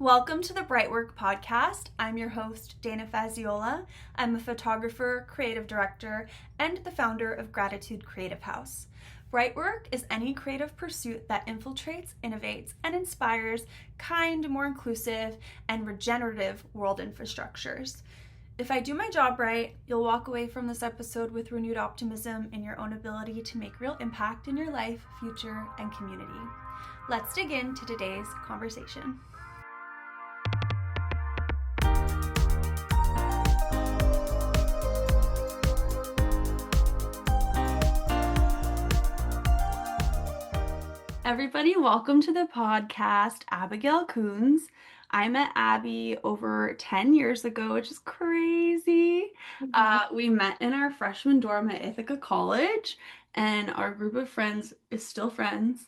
Welcome to the Bright Work podcast. I'm your host, Dana Faziola. I'm a photographer, creative director, and the founder of Gratitude Creative House. Bright Work is any creative pursuit that infiltrates, innovates, and inspires kind, more inclusive, and regenerative world infrastructures. If I do my job right, you'll walk away from this episode with renewed optimism in your own ability to make real impact in your life, future, and community. Let's dig into today's conversation. Everybody, welcome to the podcast, Abigail Coons. I met Abby over 10 years ago, which is crazy. We met in our freshman dorm at Ithaca College, and our group of friends is still friends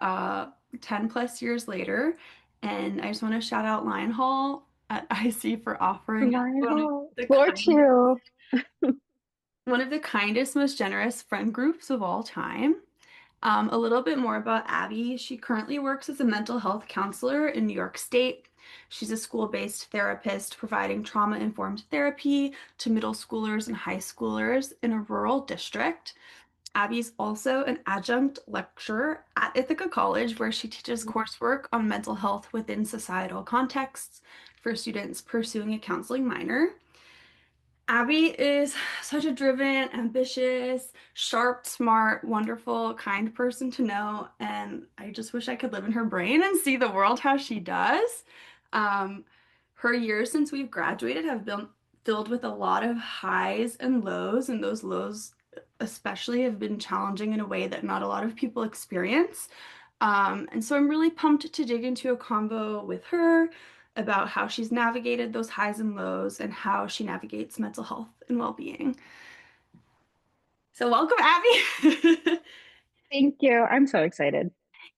10 plus years later. And I just want to shout out Lion Hall at IC for offering one of the kindest, most generous friend groups of all time. A little bit more about Abby. She currently works as a mental health counselor in New York State. She's a school-based therapist providing trauma-informed therapy to middle schoolers and high schoolers in a rural district. Abby's also an adjunct lecturer at Ithaca College, where she teaches coursework on mental health within societal contexts for students pursuing a counseling minor. Abby is such a driven, ambitious, sharp, smart, wonderful, kind person to know, and I just wish I could live in her brain and see the world how she does. Her years since we've graduated have been filled with a lot of highs and lows, and those lows especially have been challenging in a way that not a lot of people experience. And so I'm really pumped to dig into a convo with her about how she's navigated those highs and lows and how she navigates mental health and well-being. So welcome, Abby. Thank you. I'm so excited.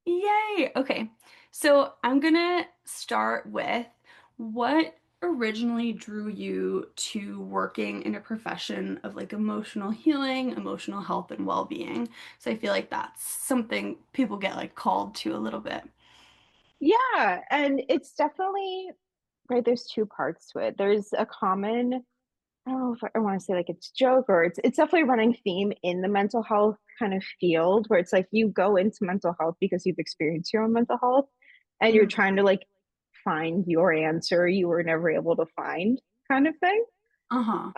Yay. Okay. So I'm gonna start with what originally drew you to working in a profession of like emotional healing, emotional health, and well-being. So I feel like that's something people get like called to a little bit. Yeah, and it's definitely right. There's two parts to it. There's a common, I don't know if I want to say like it's joke or it's definitely a running theme in the mental health kind of field where it's like you go into mental health because you've experienced your own mental health and you're trying to like find your answer you were never able to find kind of thing. Uh-huh.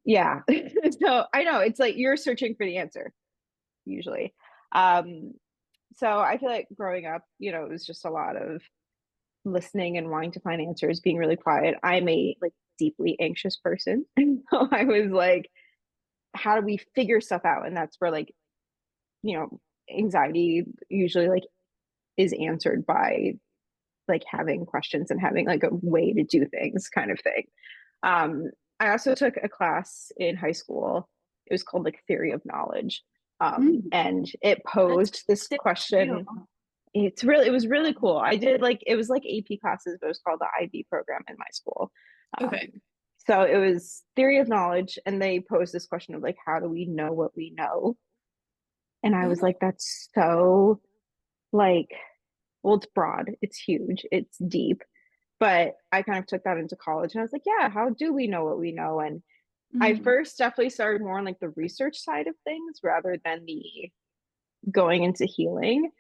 Yeah. Yeah. So I know it's like you're searching for the answer usually. Um, so I feel like growing up, it was just a lot of listening and wanting to find answers, being really quiet. I'm a like deeply anxious person. And so I was like, how do we figure stuff out? And that's where like, anxiety usually like is answered by like having questions and having like a way to do things kind of thing. Um, I also took a class in high school. It was called like theory of knowledge. And it That's posed this sick too. question. It was really cool. I did like it was like AP classes, but it was called the IB program in my school. Um, Okay. so it was theory of knowledge, and they posed this question of like, how do we know what we know? And I was like, that's so like, well, it's broad, it's huge, it's deep. But I kind of took that into college, and I was like, yeah, how do we know what we know? And I Mhm. first definitely started more on like the research side of things rather than the going into healing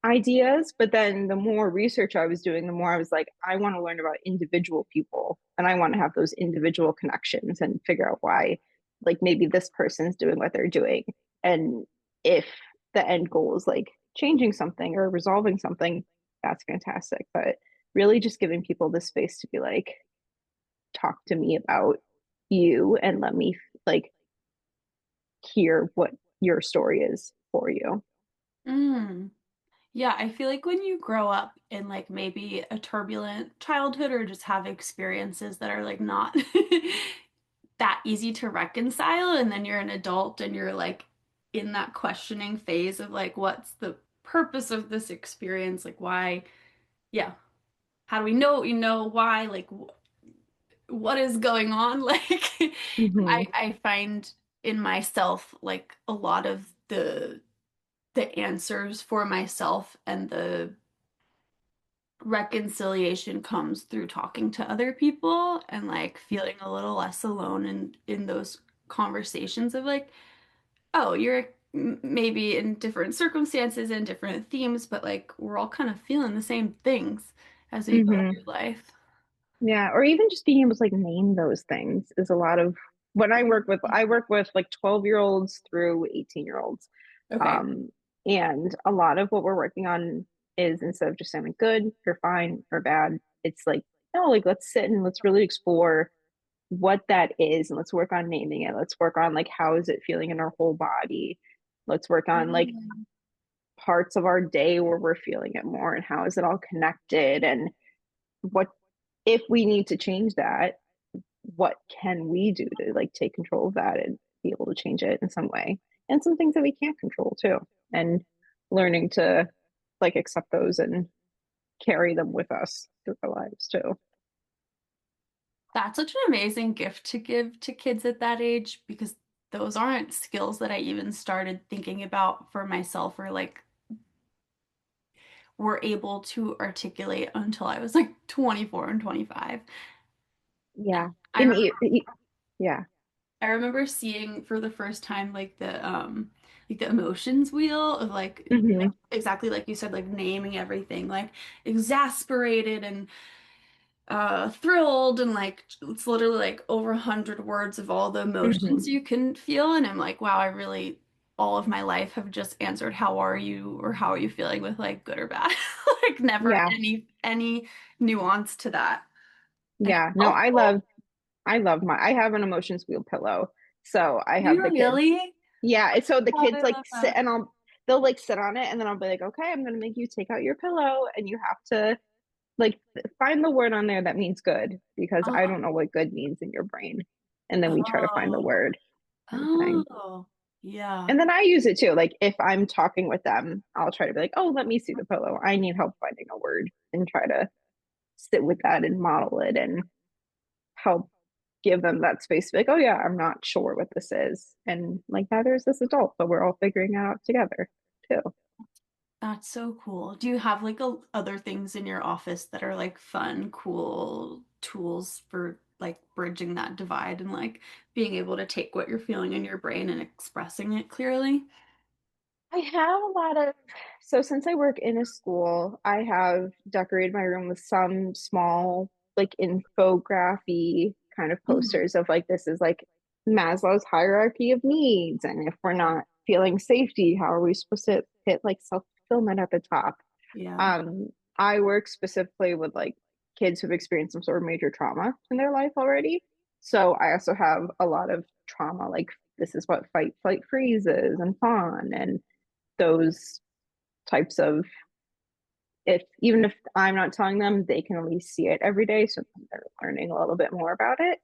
ideas. But then the more research I was doing, the more I was like, I want to learn about individual people and I want to have those individual connections and figure out why, like, maybe this person's doing what they're doing. And if the end goal is like changing something or resolving something, that's fantastic. But really just giving people the space to be like, talk to me about you and let me like hear what your story is for you. Mm. Yeah, I feel like when you grow up in like maybe a turbulent childhood or just have experiences that are like not that easy to reconcile, and then you're an adult and you're like in that questioning phase of like, what's the purpose of this experience? Like, why? Yeah. How do we know what you know? Why? Like, what is going on? Like, Mm-hmm. I find in myself like a lot of the answers for myself and reconciliation comes through talking to other people and like feeling a little less alone in those conversations of like, oh, you're maybe in different circumstances and different themes, but like we're all kind of feeling the same things as we go Hmm. through life. Yeah, or even just being able to like name those things is a lot of when I work with like 12-year-olds through 18-year-olds. Okay. Um, and a lot of what we're working on is instead of just saying like good or fine or bad, it's like, no, like let's sit and let's really explore what that is and let's work on naming it. Let's work on like how is it feeling in our whole body. Let's work on like Yeah. parts of our day where we're feeling it more and how is it all connected and what if we need to change that, what can we do to like take control of that and be able to change it in some way? And some things that we can't control too. And learning to like accept those and carry them with us through our lives too. That's such an amazing gift to give to kids at that age because those aren't skills that I even started thinking about for myself or like were able to articulate until I was like 24 and 25. Yeah. I And remember yeah. I remember seeing for the first time like the emotions wheel of like Hmm. exactly like you said, like naming everything, like exasperated and thrilled and like it's literally like over 100 words of all the emotions Hmm. you can feel. And I'm like, wow, I really all of my life have just answered how are you or how are you feeling with like good or bad. Like never Yeah. any nuance to that. And it's Yeah. No, helpful. I love I have an emotions wheel pillow. So I Do have you the kids. really? Yeah. So the Oh, kids I like love sit that. and they'll like sit on it and then I'll be like, okay, I'm going to make you take out your pillow and you have to like find the word on there that means good because I Oh, don't know what good means in your brain. And then we try to find the oh, word kind of thing. oh, yeah. And then I use it too. Like if I'm talking with them, I'll try to be like, oh, let me see the pillow. I need help finding a word and try to sit with that and model it and help give them that space to be like, oh yeah, I'm not sure what this is. And like neither is this adult, but we're all figuring it out together too. That's so cool. Do you have like other things in your office that are like fun, cool tools for like bridging that divide and like being able to take what you're feeling in your brain and expressing it clearly? I have a lot of, so since I work in a school, I have decorated my room with some small, like infography kind of Mhm. posters of like, this is like Maslow's hierarchy of needs. And if we're Yeah. not feeling safety, how are we supposed to hit like self-fulfillment at the top? Yeah. Um, I work specifically with like kids who've experienced some sort of major trauma in their life already. So I also have a lot of trauma, like this is what fight, flight, freeze is and fawn and those types of if even if I'm not telling them, they can at least see it every day. So they're learning a little bit more about it.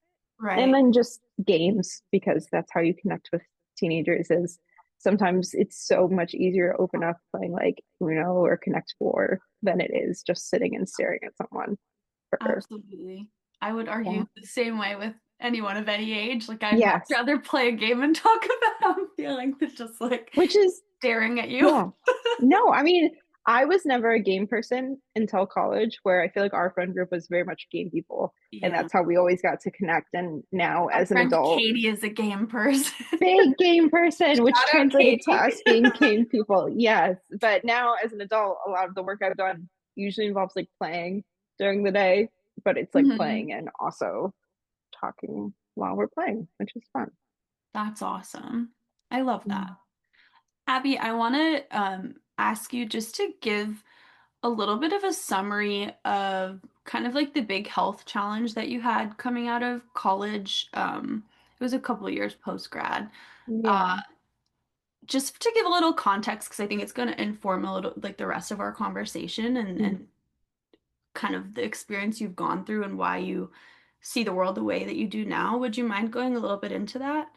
And Right. then just games, because that's how you connect with teenagers is sometimes it's so much easier to open up playing like Uno or Connect Four than it is just sitting and staring at someone for Absolutely. I would yeah. argue the same way with anyone of any age. Like I'd much Yes. rather play a game and talk about how I'm feeling than just like Which is staring at you. yeah. No, I mean, I was never a game person until college, where I feel like our friend group was very much game people. And Yeah. that's how we always got to connect. And now, My as an friend adult, Katie is a game person. big game person, which Shout out translated to Katie. us being game people. Yes. But now, as an adult, a lot of the work I've done usually involves like playing during the day, but it's like Mhm. playing and also talking while we're playing, which is fun. That's awesome. I love that. Mm. Abby, I want to ask you just to give a little bit of a summary of kind of like the big health challenge that you had coming out of college. It was a couple of years post grad. Yeah. Just to give a little context, because I think it's going to inform a little like the rest of our conversation Mm. and kind of the experience you've gone through and why you see the world the way that you do now. Would you mind going a little bit into that?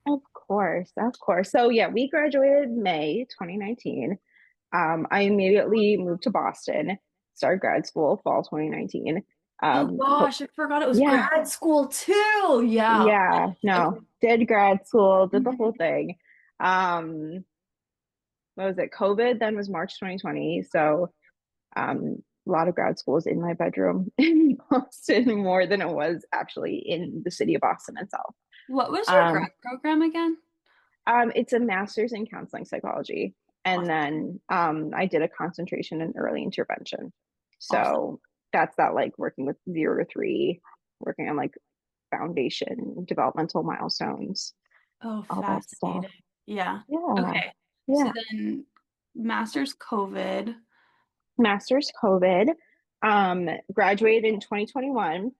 Of course, of course. So yeah, we graduated May 2019. I immediately moved to Boston, started grad school fall 2019. Oh But gosh, I forgot it was yeah, grad school too. Yeah. yeah, Okay. no, did grad school, did the whole Mhm. thing. What was it? COVID then was March 2020. So a lot of grad schools in my bedroom in Boston more than it was actually in the city of Boston itself. What was your Um, grad program again? it's a master's in counseling psychology. And Awesome. then I did a concentration in early intervention. Awesome. So that's that like working with 0 to 3, working on like foundation, developmental milestones, Oh, all that stuff. fascinating. Yeah. Yeah. Okay. So Yeah. then master's COVID. Master's COVID. Graduated in 2021,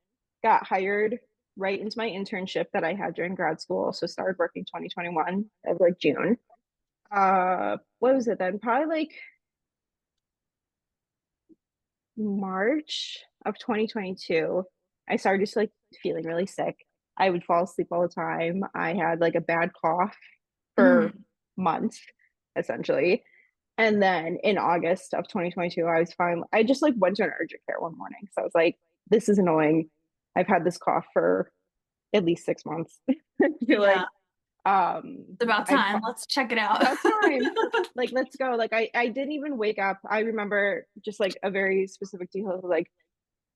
got hired right into my internship that I had during grad school. So started working 2021 of like June. What was it then? Probably like March of 2022. I started just like feeling really sick. I would fall asleep all the time. I had like a bad cough for Mhm. months, essentially. And then in August of 2022, I was fine. I just like went to an urgent care one morning. So I was like, this is annoying. I've had this cough for at least 6 months. I feel Yeah. like It's about I time. Let's check it out. about time. Like, let's go. Like I didn't even wake up. I remember just like a very specific detail, like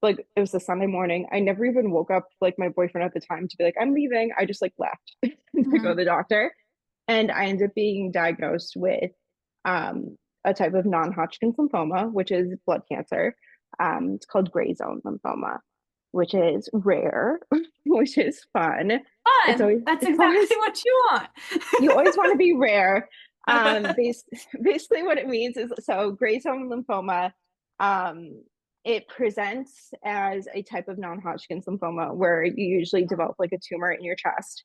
it was a Sunday morning. I never even woke up like my boyfriend at the time to be like, I'm leaving. I just like left to go to Mhm. the doctor. And I ended up being diagnosed with a type of non-Hodgkin's lymphoma, which is blood cancer. It's called gray zone lymphoma, which is rare, which is fun. It's Fun. always That's it's exactly always what you want. you always want to be rare. Basically what it means is so gray zone lymphoma, um, it presents as a type of non-Hodgkin's lymphoma where you usually develop like a tumor in your chest.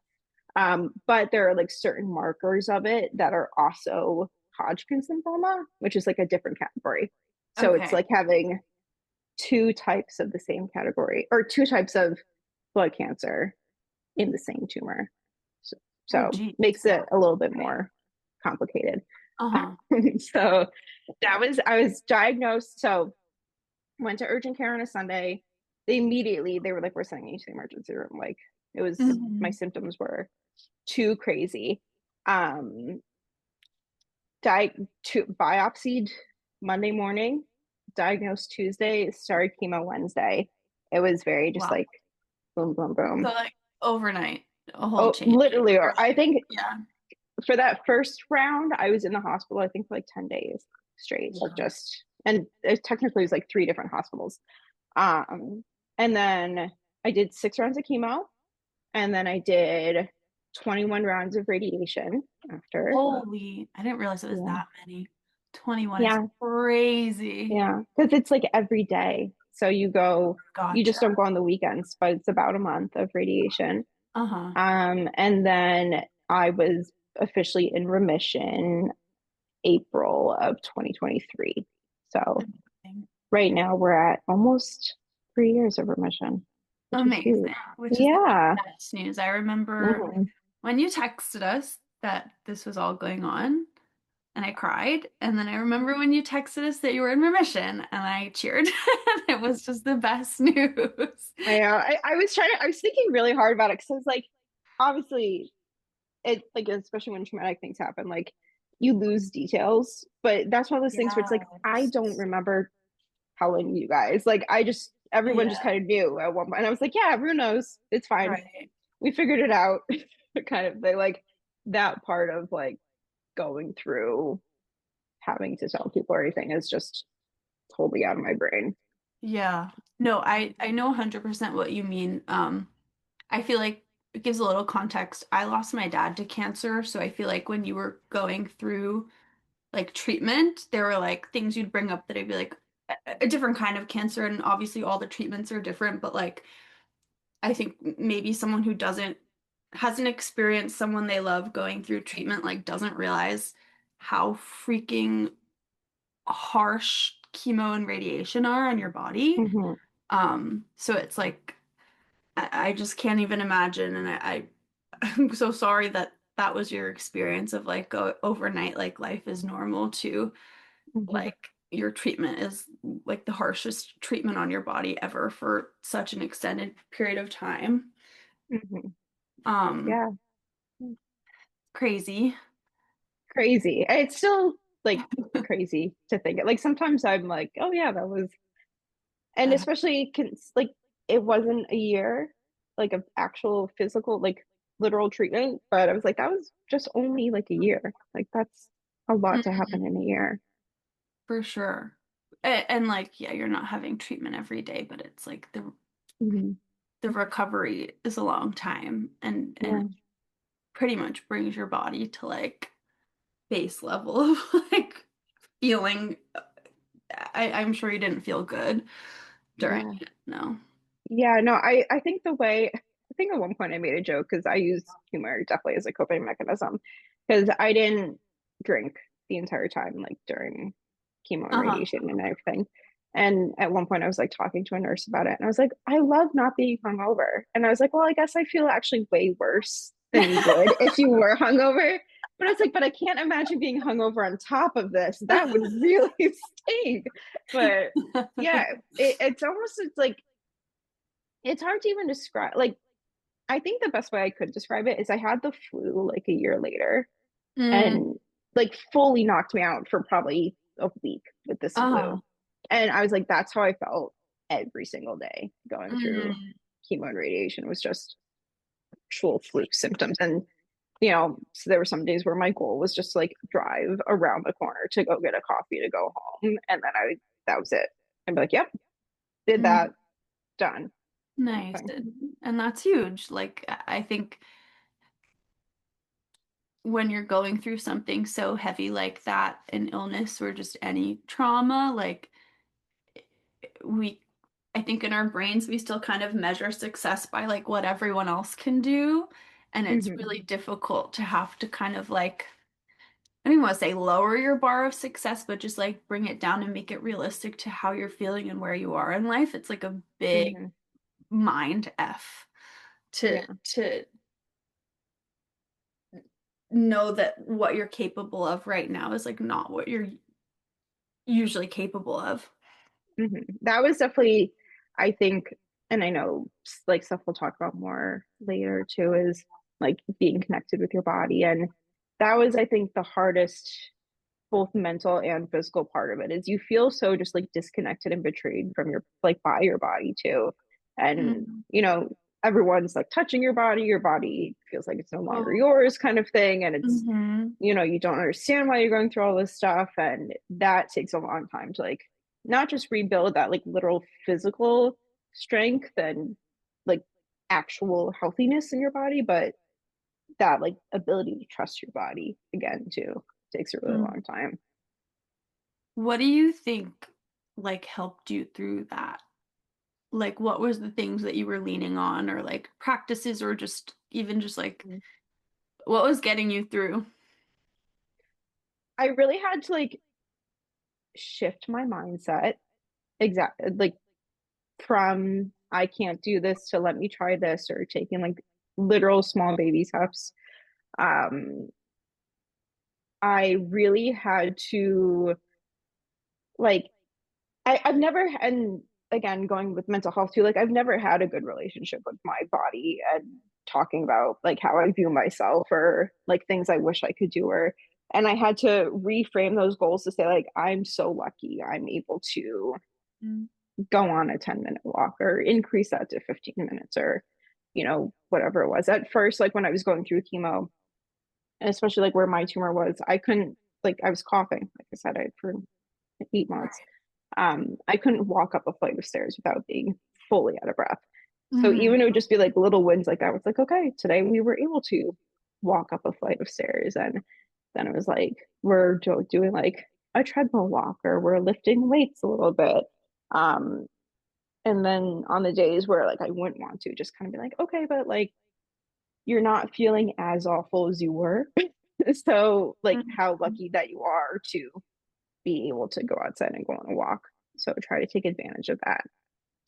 But there are like certain markers of it that are also Hodgkin's lymphoma, which is like a different category. So it's Okay. like having two types of the same category or two types of blood cancer in the same tumor. So, Oh, so geez. makes Yeah. it a little bit Right. more complicated. Uh-huh. So I was diagnosed. So went to urgent care on a Sunday. They were like, we're sending you to the emergency room. Like it was my Mhm. symptoms were too crazy. Um, di- biopsied Monday morning, diagnosed Tuesday, started chemo Wednesday. It was very just Wow. like boom, boom, So boom. like overnight, a whole Oh, change. literally. Or I like, think yeah. for that first round, I was in the hospital, I think for like 10 days straight of Wow. just, and it technically was like 3 different hospitals. Um, and then I did 6 rounds of chemo, and then I did 21 rounds of radiation after. Holy, I didn't realize it was Yeah. that many. 21 is Yeah. crazy. Yeah. Because it's like every day. So you just Gotcha. don't go on the weekends, but it's about a month of radiation. Uh-huh. And then I was officially in remission April of 2023. So Amazing. right now we're at almost 3 years of remission, which is Amazing. huge. Which is the Yeah. best news. I remember Mhm. when you texted us that this was all going on, and I cried. And then I remember when you texted us that you were in remission, and I cheered. It was just the best news. I was thinking really hard about it because I was like, obviously, it like especially when traumatic things happen, like you lose details. But that's one of those things where it's like I don't Yes. remember telling you guys. Like everyone just Yeah. kind of knew at one point, and I was like, yeah, everyone knows, it's fine, Right. we figured it out. Kind of they like that part of like going through having to tell people or anything is just totally out of my brain. Yeah. No, I know 100% what you mean. I feel like it gives a little context. I lost my dad to cancer, so I feel like when you were going through like treatment, there were like things you'd bring up that I'd be like a different kind of cancer, and obviously all the treatments are different, but like I think maybe someone who doesn't hasn't experienced someone they love going through treatment like doesn't realize how freaking harsh chemo and radiation are on your body. Mm-hmm. So it's like I just can't even imagine, and I'm so sorry that that was your experience of like go overnight, like life is normal to Mm-hmm. like your treatment is like the harshest treatment on your body ever for such an extended period of time. Mm-hmm. Um, Yeah. Crazy. Crazy. It's still like crazy to think. Like sometimes I'm like, oh yeah, that was And Uh, especially like it wasn't a year like of actual physical like literal treatment, but I was like that was just only like a year. Like that's a lot to happen mhm, in a year. for sure. And like, yeah, you're not having treatment every day, but it's like Hmm. the recovery is a long time and Yeah. pretty much brings your body to like base level of like feeling. I'm sure you didn't feel good during Yeah. it. No. Yeah, no, I think the way I think at one point I made a joke because I used humor definitely as a coping mechanism because I didn't drink the entire time like during chemo and Uh-huh. radiation and everything. And at one point I was like talking to a nurse about it and I was like, I love not being hungover. And I was like, well, I guess I feel actually way worse than you would if you were hungover. But I was like, but I can't imagine being hungover on top of this. That would really stink. But yeah, it's almost it's like it's hard to even describe. Like, I think the best way I could describe it is I had the flu like a year later Mm, and like fully knocked me out for probably a week with this flu. uh-huh. And I was like, that's how I felt every single day going through Mm, chemo and radiation was just actual flu symptoms. And, you know, so there were some days where my goal was just like drive around the corner to go get a coffee to go home. And then that was it. I'd be like, yep, did mm, that, done. Kind of nice. thing. And that's huge. Like I think when you're going through something so heavy like that, an illness or just any trauma, like we I think in our brains we still kind of measure success by like what everyone else can do. And it's Hmm. really difficult to have to kind of like I don't even want to say lower your bar of success, but just like bring it down and make it realistic to how you're feeling and where you are in life. It's like a big Hmm. mind F Yeah. to know that what you're capable of right now is like not what you're usually capable of. Hmm. That was definitely, I think, and I know like stuff we'll talk about more later too, is like being connected with your body. And that was, I think, the hardest, both mental and physical part of it is you feel so just like disconnected and betrayed from your, like by your body too. And, Mm. you know, everyone's like touching your body feels like it's no longer Oh. yours kind of thing. And it's, Hmm. you know, you don't understand why you're going through all this stuff. And that takes a long time to like not just rebuild that like literal physical strength and like actual healthiness in your body, but that like ability to trust your body again too takes a really long time. What do you think like helped you through that? Like what was the things that you were leaning on or like practices or just even just like what was getting you through? I really had to like shift my mindset exactly like from I can't do this to let me try this or taking like literal small baby steps. Um, I really had to like I've never and again going with mental health too, like I've never had a good relationship with my body and talking about like how I view myself or like things I wish I could do or and I had to reframe those goals to say like I'm so lucky I'm able to Mm. go on a 10-minute walk or increase that to 15 minutes or you know whatever it was at first like when I was going through chemo and especially like where my tumor was I couldn't like I was coughing like I said I for 8 months. I couldn't walk up a flight of stairs without being fully out of breath. So Hmm. even it would just be like little wins like that. It's like, okay, today we were able to walk up a flight of stairs. And then it was like, we're doing like a treadmill walk or we're lifting weights a little bit. Um, and then on the days where like I wouldn't want to, just kind of be like, okay, but like you're not feeling as awful as you were. So like how lucky that you are to be able to go outside and go on a walk. So try to take advantage of that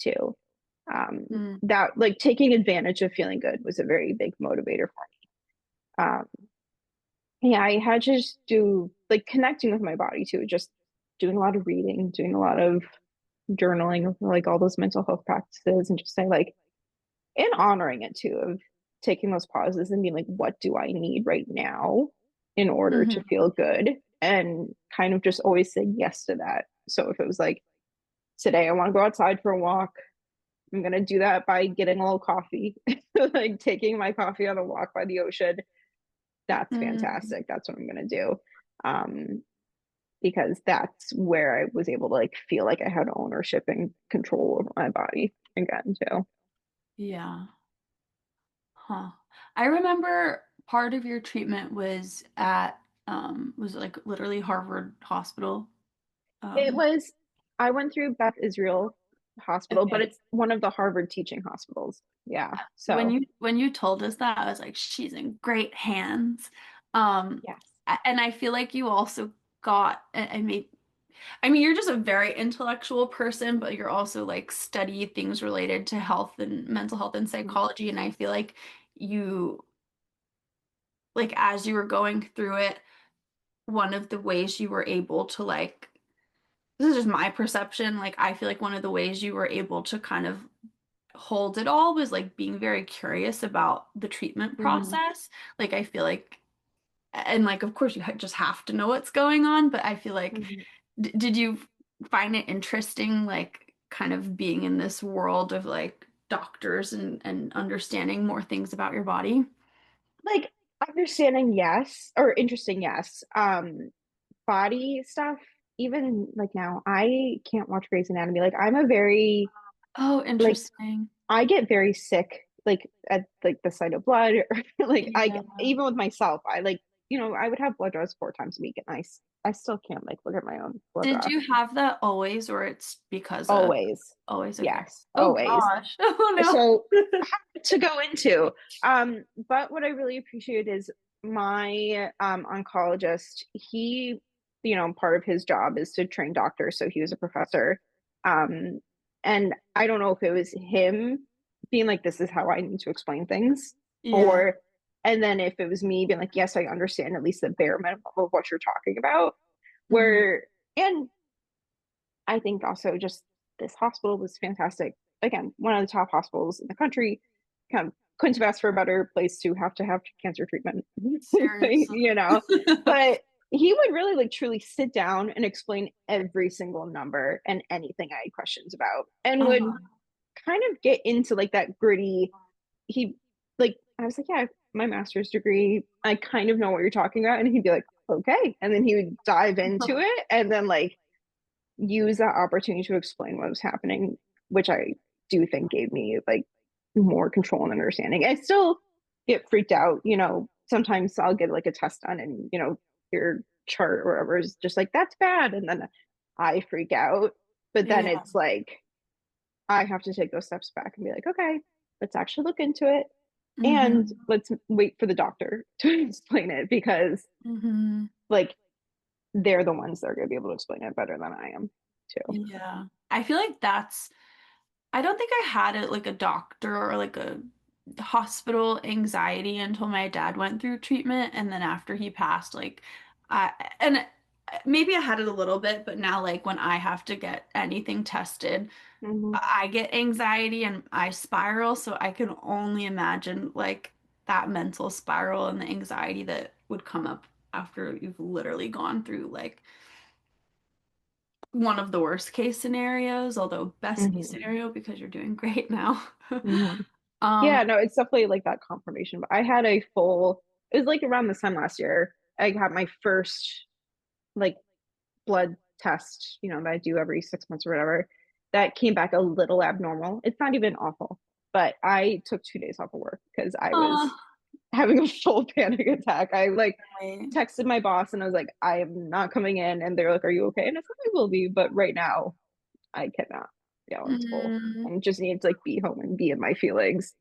too. Mm. That like taking advantage of feeling good was a very big motivator for me. Yeah, I had to just do like connecting with my body too, just doing a lot of reading, doing a lot of journaling, like all those mental health practices, and just say like and honoring it too of taking those pauses and being like, what do I need right now in order to Hmm. feel good? And kind of just always saying yes to that. So if it was like today I want to go outside for a walk. I'm gonna do that by getting a little coffee, like taking my coffee on a walk by the ocean. That's Mm, fantastic. That's what I'm gonna do. Um, because that's where I was able to like feel like I had ownership and control over my body again too. yeah. Huh. I remember part of your treatment was at was it like literally Harvard Hospital. It Um, was I went through Beth Israel Hospital, but okay. it's one of the Harvard teaching hospitals. Yeah. When So you told us that, I was like, she's in great hands. yes. And I feel like you also got, I mean, you're just a very intellectual person, but you're also like study things related to health and mental health and Mhm. psychology. And I feel like you, like, as you were going through it, one of the ways you were able to like, this is just my perception, like, I feel like one of the ways you were able to kind of hold it all was like being very curious about the treatment Mhm. process. Like, I feel like, and like, of course, just have to know what's going on, but I feel like, Mhm. did you find it interesting, like, kind of being in this world of like doctors and understanding more things about your body? Like understanding, yes, or interesting, yes. Body stuff, even like now, I can't watch Grey's Anatomy. Like I'm a very Oh, like interesting. I get very sick like at like the sight of blood or like I Yeah. even with myself, I like, I would have blood draws 4 times a week and I still can't like look at my own blood Did draw. you have that always, or it's because of Always. always? Okay. Yes, Oh always. gosh. Oh So no. hard to go into. But what I really appreciate is my oncologist, he, part of his job is to train doctors. So he was a professor. Um, and I don't know if it was him being like, this is how I need to explain things, Yeah. or, and then if it was me being like, yes, I understand at least the bare minimum of what you're talking about. Hmm. Where, and I think also just this hospital was fantastic. Again, one of the top hospitals in the country. Kind of couldn't have asked for a better place to have cancer treatment, Seriously. you know. But he would really like truly sit down and explain every single number and anything I had questions about, and would Uh-huh. kind of get into like that gritty. He like I was like, yeah, my master's degree. I kind of know what you're talking about, and he'd be like, okay, and then he would dive into it, and then like use that opportunity to explain what was happening, which I do think gave me like more control and understanding. I still get freaked out, sometimes I'll get like a test done and, your chart or whatever is just like, that's bad. And then I freak out. But then Yeah. it's like, I have to take those steps back and be like, okay, let's actually look into it. And Hmm. let's wait for the doctor to explain it because, Hmm. like, they're the ones that are going to be able to explain it better than I am, too. Yeah. I feel like I don't think I had it like a doctor or like a hospital anxiety until my dad went through treatment. And then after he passed, like, and maybe I had it a little bit, but now, like, when I have to get anything tested, Mm-hmm. I get anxiety and I spiral. So I can only imagine, like, that mental spiral and the anxiety that would come up after you've literally gone through, like, one of the worst case scenarios, although best case Mm-hmm. scenario because you're doing great now. Mm-hmm. Um, Yeah, no, it's definitely like that confirmation. But I had a full, it was like around this time last year. I had my first like blood test, that I do every 6 months or whatever. That came back a little abnormal. It's not even awful, but I took 2 days off of work because I uh, was having a full panic attack. I like right. texted my boss and I was like, I am not coming in. And they're like, are you okay? And I said, I will be, but right now I cannot be eligible Mm, and just need to like be home and be in my feelings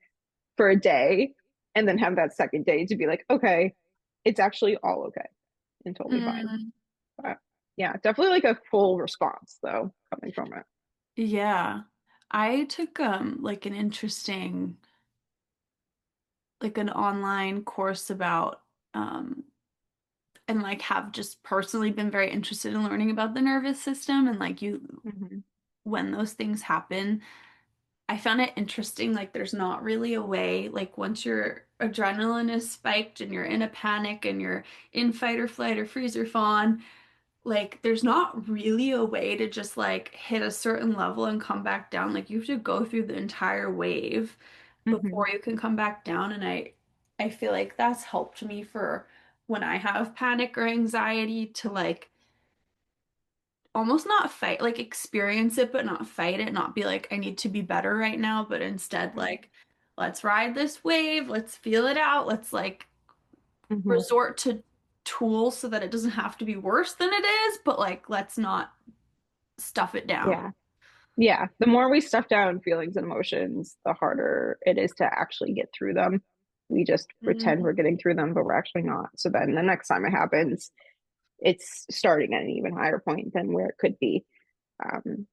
for a day and then have that second day to be like, okay, it's actually all okay and totally fine. mm, But yeah, definitely like a full response though coming from it. yeah. I took like an interesting like an online course about and like have just personally been very interested in learning about the nervous system and like you Mm-hmm. when those things happen. I found it interesting, like there's not really a way, like once your adrenaline is spiked and you're in a panic and you're in fight or flight or freeze or fawn, like there's not really a way to just like hit a certain level and come back down. Like you have to go through the entire wave Hmm. before you can come back down. And I feel like that's helped me for when I have panic or anxiety to like almost not fight, like experience it, but not fight it, not be like, I need to be better right now, but instead like, let's ride this wave, let's feel it out, let's like Hmm. resort to tools so that it doesn't have to be worse than it is, but like let's not stuff it down. Yeah. Yeah. The more we stuff down feelings and emotions, the harder it is to actually get through them. We just pretend Mm, we're getting through them, but we're actually not. So then the next time it happens, it's starting at an even higher point than where it could be. Um,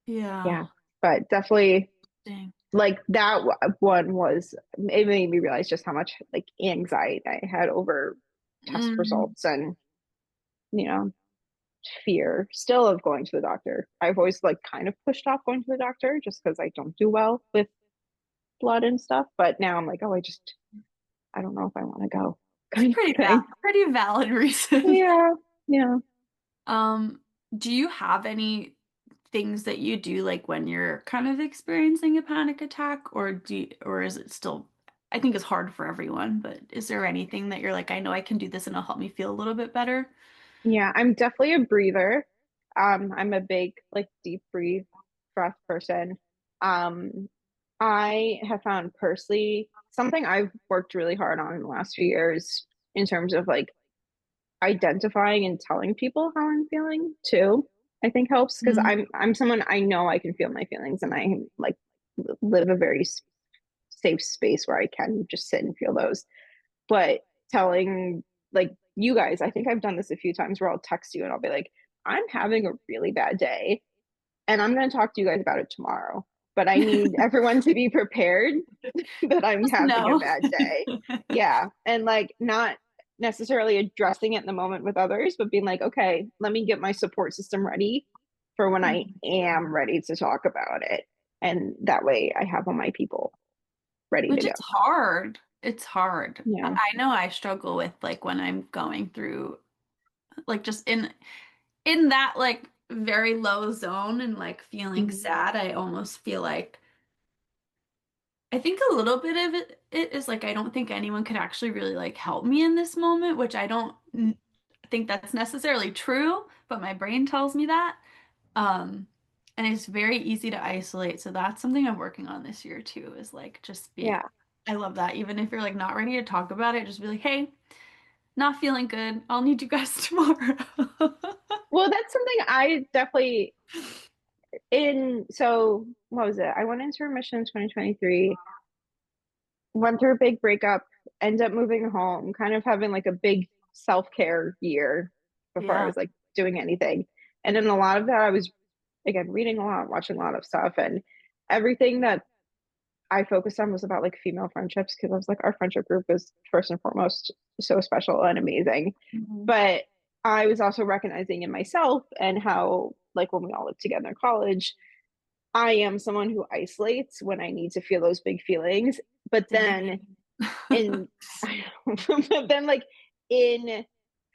yeah. yeah. But definitely Dang. like that one was, it made me realize just how much like anxiety I had over test Mm, results and, you know, fear still of going to the doctor. I've always like kind of pushed off going to the doctor just because I don't do well with blood and stuff. But now I'm like, oh, I don't know if I want to go it's kind of thing. pretty valid reason. Yeah. Yeah. Um, do you have any things that you do like when you're kind of experiencing a panic attack or is it still I think it's hard for everyone, but is there anything that you're like, I know I can do this and it'll help me feel a little bit better? Yeah. I'm definitely a breather. I'm a big like deep breath person. Um, I have found personally something I've worked really hard on in the last few years in terms of like identifying and telling people how I'm feeling too, I think helps because Mm, I'm someone I know I can feel my feelings and I like live a very safe space where I can just sit and feel those. But telling like you guys, I think I've done this a few times where I'll text you and I'll be like, I'm having a really bad day and I'm going to talk to you guys about it tomorrow. But I need everyone to be prepared that I'm just having a no. bad day. Yeah. And like not necessarily addressing it in the moment with others, but being like, okay, let me get my support system ready for when I am ready to talk about it. And that way I have all my people ready to Which go. it's hard. It's hard. Yeah. I know I struggle with like when I'm going through like just in that like very low zone and like feeling Mhm. sad, I almost feel like I think a little bit of it is like I don't think anyone could actually really like help me in this moment, which I don't think that's necessarily true, but my brain tells me that. Um, and it's very easy to isolate. So that's something I'm working on this year too, is like just being, Yeah. I love that. Even if you're like not ready to talk about it, just be like, hey, not feeling good. I'll need you guys tomorrow. Well, that's something I definitely so what was it? I went into remission in 2023, went through a big breakup, ended up moving home, kind of having like a big self-care year before I Yeah. was like doing anything. And in a lot of that, I was again reading a lot, watching a lot of stuff, and everything that I focused on was about like female friendships because I was like, our friendship group is first and foremost so special and amazing. Mhm. But I was also recognizing in myself and how, like, when we all lived together in college, I am someone who isolates when I need to feel those big feelings. But then Same. in, but then like in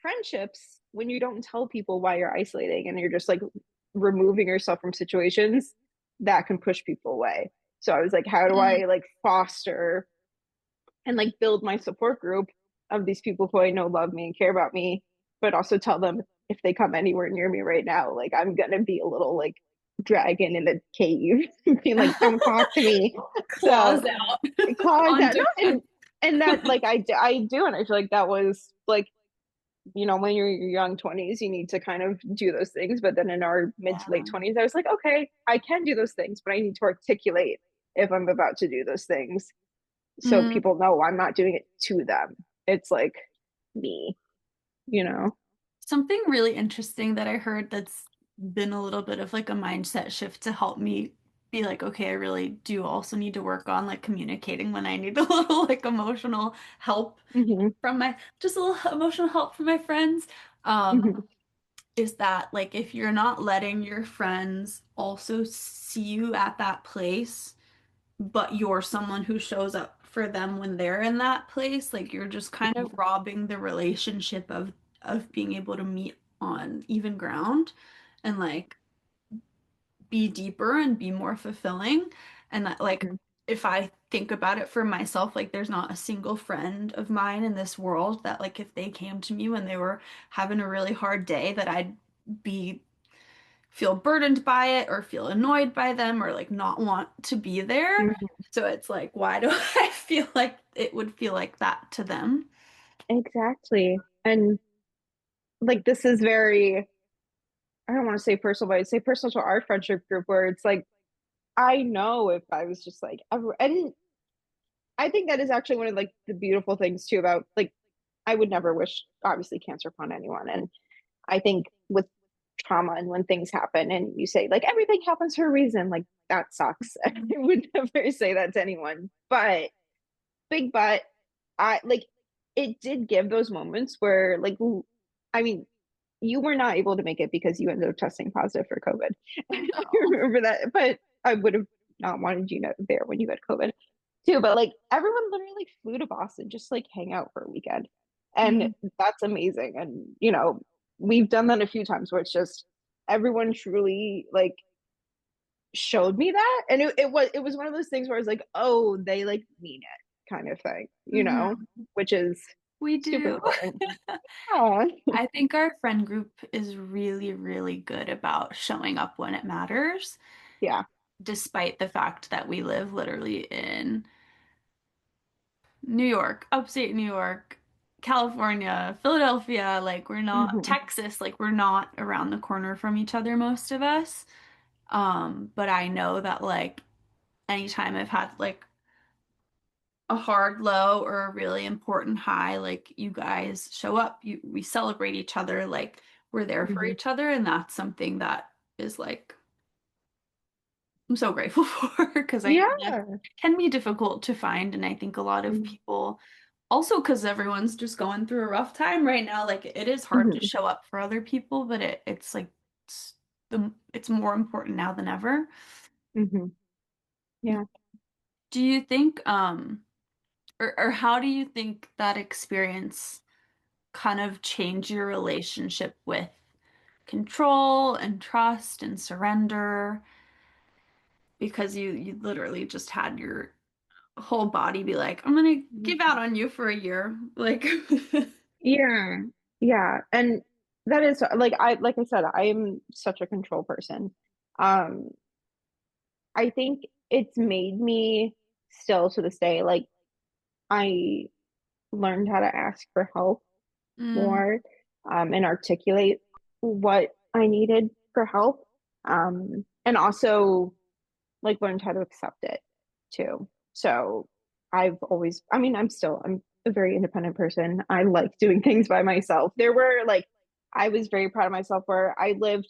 friendships, when you don't tell people why you're isolating and you're just like removing yourself from situations, that can push people away. So I was like, how do Mm. I like foster and like build my support group of these people who I know love me and care about me, but also tell them if they come anywhere near me right now, like I'm gonna be a little like dragon in a cave, being like, "Don't talk to me." Claws So out claws on out, no, defense. and that like I do, and I feel like that was like when you're in your young 20s, you need to kind of do those things. But then in our mid to late Yeah. 20s, I was like, okay, I can do those things, but I need to articulate if I'm about to do those things so Mm. people know I'm not doing it to them. It's like me, you know? Something really interesting that I heard that's been a little bit of like a mindset shift to help me be like, okay, I really do also need to work on like communicating when I need a little like emotional help Hmm. from my just a little emotional help from my friends. Um, Hmm. is that like if you're not letting your friends also see you at that place, but you're someone who shows up for them when they're in that place, like you're just kind of robbing the relationship of being able to meet on even ground and like be deeper and be more fulfilling. And that, like, Mhm. if I think about it for myself, like, there's not a single friend of mine in this world that, like, if they came to me when they were having a really hard day, that I'd be feel burdened by it or feel annoyed by them or like not want to be there. Mhm. So it's like, why do I feel like it would feel like that to them? Exactly. And like this is very, I don't want to say personal, but I'd say personal to our friendship group where it's like, I know if I was just like, and I think that is actually one of like the beautiful things too about like, I would never wish obviously cancer upon anyone. And I think with trauma and when things happen and you say like everything happens for a reason, like that sucks. I would never say that to anyone. But big but I like it did give those moments where like I mean you were not able to make it because you ended up testing positive for COVID. I I know. remember that, but I would have not wanted you there when you had COVID too. But like everyone literally flew to Boston just like hang out for a weekend. And Mhm. that's amazing. And we've done that a few times where it's just everyone truly like showed me that. And it was one of those things where I was like, oh, they like mean it kind of thing, Mhm. which is We super do. important. Yeah. I think our friend group is really, really good about showing up when it matters, Yeah. despite the fact that we live literally in New York, upstate New York, California, Philadelphia, like we're not Hmm. Texas, like we're not around the corner from each other, most of us. But I know that like anytime I've had like a hard low or a really important high, like you guys show up, we celebrate each other, like we're there for Hmm. each other, and that's something that is like I'm so grateful for because I know that Yeah. can be difficult to find, and I think a lot of people also because everyone's just going through a rough time right now, like it is hard to Hmm. show up for other people, but it's like it's it's more important now than ever. Hmm. Yeah. Do you think or how do you think that experience kind of changed your relationship with control and trust and surrender because you literally just had your whole body be like, I'm gonna give out on you for a year. Like, Yeah. Yeah. And that is like I said, I am such a control person. Um, I think it's made me still to this day, like I learned how to ask for help mm, more, and articulate what I needed for help. And also like learned how to accept it too. So I'm a very independent person. I like doing things by myself. There were like, I was very proud of myself where I lived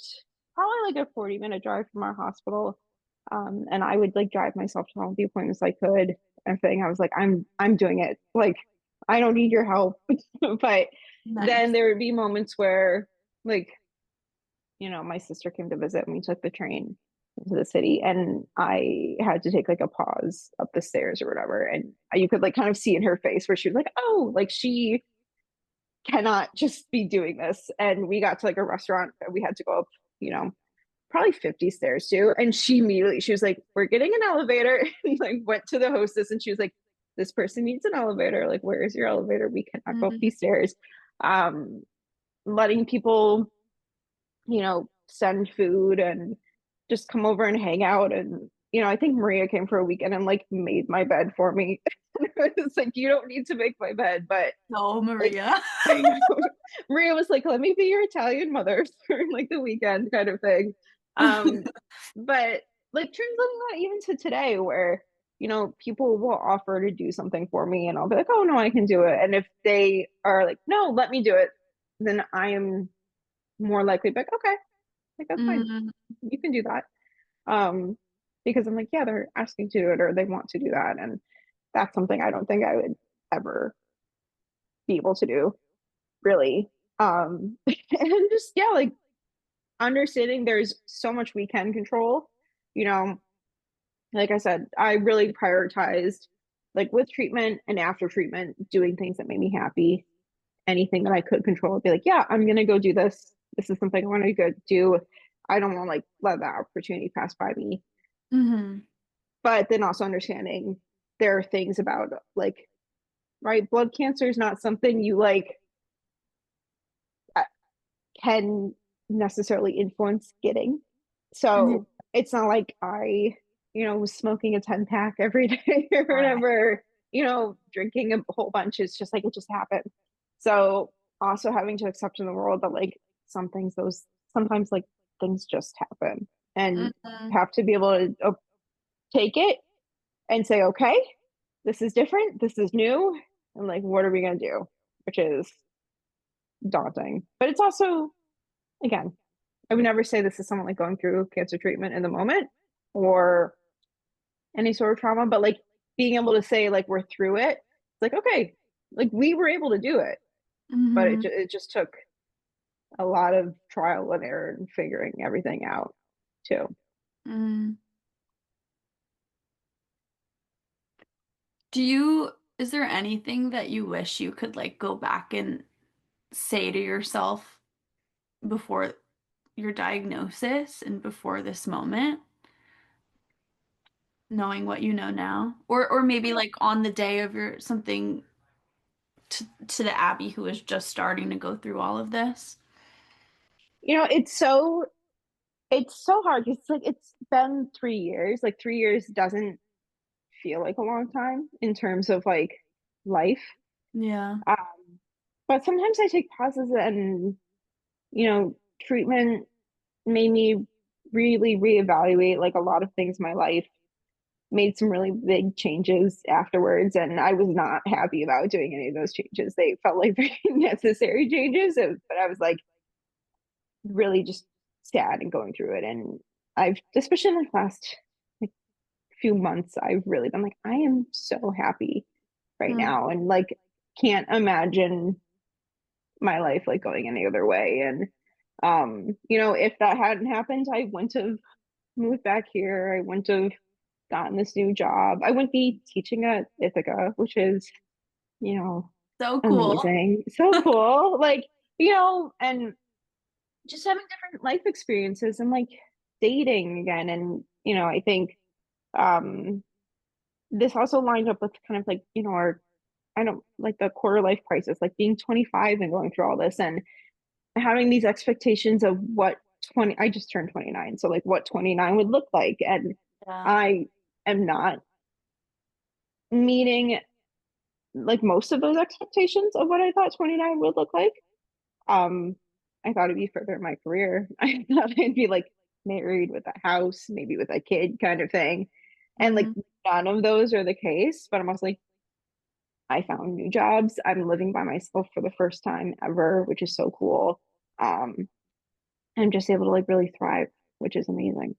probably like a 40-minute drive from our hospital. And I would like drive myself to all the appointments I could. Everything. I was like, I'm doing it. Like, I don't need your help. But then nice. there would be moments where like my sister came to visit and we took the train into the city and I had to take like a pause up the stairs or whatever. And you could like kind of see in her face where she was like, oh, like she cannot just be doing this. And we got to like a restaurant that we had to go up, you know, probably 50 stairs too. And she was like, we're getting an elevator and like went to the hostess and she was like, this person needs an elevator. Like, where is your elevator? We cannot go up Mm, these stairs. Um, letting people send food and just come over and hang out. And, I think Maria came for a weekend and like made my bed for me. It's like, you don't need to make my bed, but no, like, Maria. I know. Maria was like, let me be your Italian mother for like the weekend kind of thing. Um, but like translating that even to today where, people will offer to do something for me and I'll be like, oh no, I can do it. And if they are like, no, let me do it, then I am more likely to be like, okay, like that's fine. Mm, You can do that. Um, because I'm like, yeah, they're asking to do it or they want to do that. And that's something I don't think I would ever be able to do, really. And just yeah, like understanding there's so much we can control, you know, like I said, I really prioritized like with treatment and after treatment, doing things that made me happy. Anything that I could control, I'd be like, yeah, I'm gonna go do this This is something I want to go do. I don't want to like let that opportunity pass by me. Hmm. But then also understanding there are things about like, right, blood cancer is not something you like can necessarily influence getting. So it's not like was smoking a 10 pack every day or Right. whatever, drinking a whole bunch. It's just like it just happened. So also having to accept in the world that like some things, those sometimes like things just happen and Hmm. you have to be able to take it and say, okay, this is different, this is new, and like, what are we going to do? Which is daunting. But it's also, again, I would never say this is someone like going through cancer treatment in the moment or any sort of trauma, but like being able to say like we're through it. It's like okay, like we were able to do it, but Hmm. it just took a lot of trial and error and figuring everything out too. Mm. Do you, is there anything that you wish you could like go back and say to yourself before your diagnosis and before this moment, knowing what you know now? Or maybe like on the day of your something to the Abby who is just starting to go through all of this? It's so hard. It's like it's been 3 years. Like 3 years doesn't feel like a long time in terms of like life. Yeah. Um, but sometimes I take pauses and you know, treatment made me really reevaluate like a lot of things in my life, made some really big changes afterwards, and I was not happy about doing any of those changes. They felt like very necessary changes, but I was like really just sad and going through it. And I've, especially in the last like few months, I've really been like, I am so happy right Mm. now, and like can't imagine my life like going any other way. And if that hadn't happened, I wouldn't have moved back here. I wouldn't have gotten this new job. I wouldn't be teaching at Ithaca, which is, you know, So cool. amazing. So cool. Like, and just having different life experiences and like dating again. And, I think um this also lined up with kind of like, our I don't like the quarter life crisis, like being 25 and going through all this and having these expectations of what 20 I just turned 29, so like what 29 would look like, and Yeah. I am not meeting like most of those expectations of what I thought 29 would look like. um I thought it'd be further in my career. I thought I'd be like married with a house, maybe with a kid kind of thing, and like Mm. none of those are the case. But I'm also like, I found new jobs, I'm living by myself for the first time ever, which is so cool. I'm just able to like really thrive, which is amazing.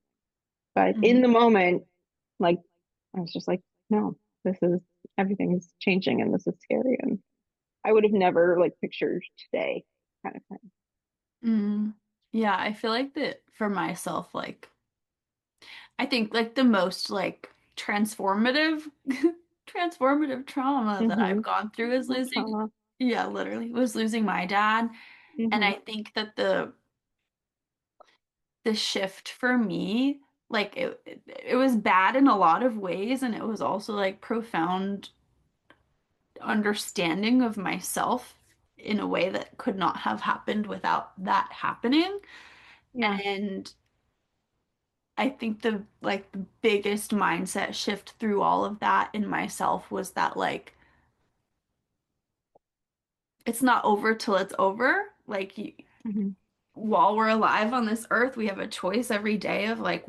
But in Mm. the moment, like I was just like, no, this is everything's changing and this is scary. And I would have never like pictured today kind of thing. Mm. Yeah, I feel like that for myself, like I think like the most like transformative transformative trauma that I've gone through is losing, Trauma. yeah, literally was losing my dad. And Hmm. I think that the shift for me, like it was bad in a lot of ways, and it was also like profound understanding of myself in a way that could not have happened without that happening. Yeah. And I think the biggest mindset shift through all of that in myself was that like it's not over till it's over. Like Hmm. while we're alive on this earth, we have a choice every day of like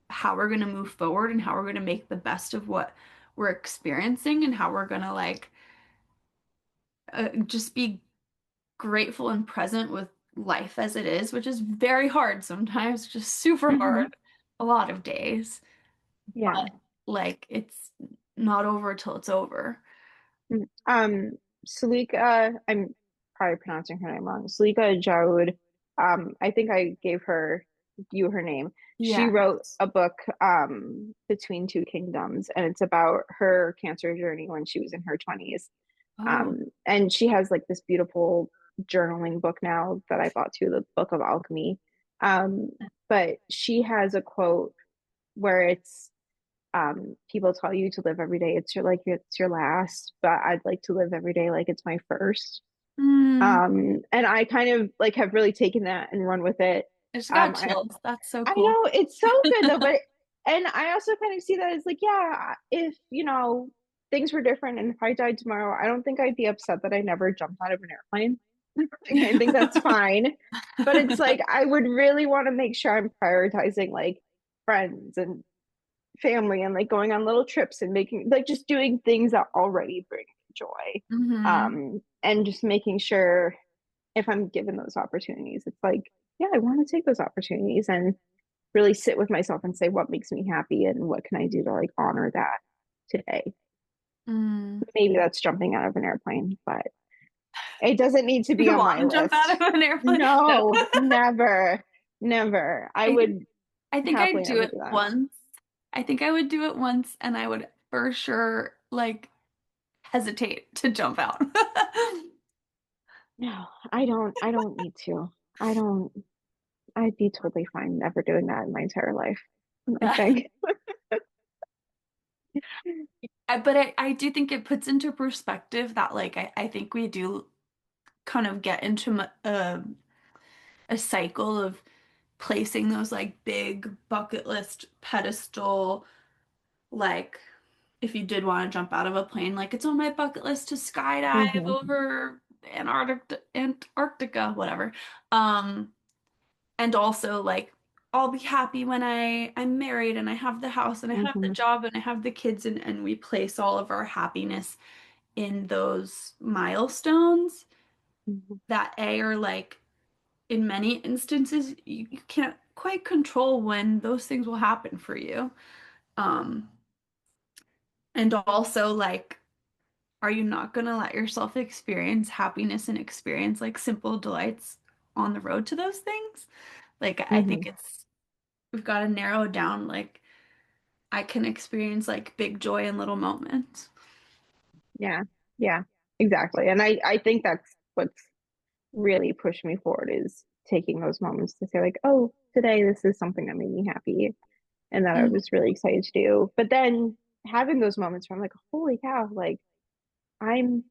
how we're going to move forward and how we're going to make the best of what we're experiencing and how we're going to like just be grateful and present with life as it is, which is very hard sometimes, just super Hmm. hard a lot of days. Yeah. But like it's not over till it's over. Um, Salika, I'm probably pronouncing her name wrong. Salika Jaud. I think I gave you her name. She Yeah. wrote a book, Between Two Kingdoms, and it's about her cancer journey when she was in her 20s. Oh. And she has like this beautiful journaling book now that I bought too, the Book of Alchemy. Um, but she has a quote where it's people tell you to live every day. It's your last, but I'd like to live every day like it's my first. Mm, And I kind of like have really taken that and run with it. I just got Um, chills. That's so I cool. know it's so good though, but and I also kind of see that as like, yeah, if things were different and if I died tomorrow, I don't think I'd be upset that I never jumped out of an airplane. I think that's fine. But it's like I would really want to make sure I'm prioritizing like friends and family and like going on little trips and making like just doing things that already bring joy. Hmm. And just making sure if I'm given those opportunities, it's like, yeah, I want to take those opportunities and really sit with myself and say what makes me happy and what can I do to like honor that today. Mm. Maybe that's jumping out of an airplane, but it doesn't need to be You on my want to jump out list. of an airplane? No. No, never, never. I I think would I think I'd happily do never it do that. once. I think I would do it once and I would for sure like hesitate to jump out. No, I don't need to. I don't I'd be totally fine never doing that in my entire life, I think. But I do think it puts into perspective that like I think we do kind of get into a cycle of placing those like big bucket list pedestal, like if you did want to jump out of a plane, like it's on my bucket list to skydive Hmm. over Antarctica, whatever. Um, and also like I'll be happy when I'm married and I have the house and I have the Hmm. job and I have the kids and we place all of our happiness in those milestones Hmm. that are like in many instances you can't quite control when those things will happen for you. Um, and also like are you not gonna let yourself experience happiness and experience like simple delights on the road to those things? Like I Hmm. think we've got to narrow down like I can experience like big joy in little moments. Yeah, yeah, exactly. And I think that's what's really pushed me forward is taking those moments to say like, oh, today this is something that made me happy and that I Mm, was really excited to do. But then having those moments where I'm like, holy cow, like I'm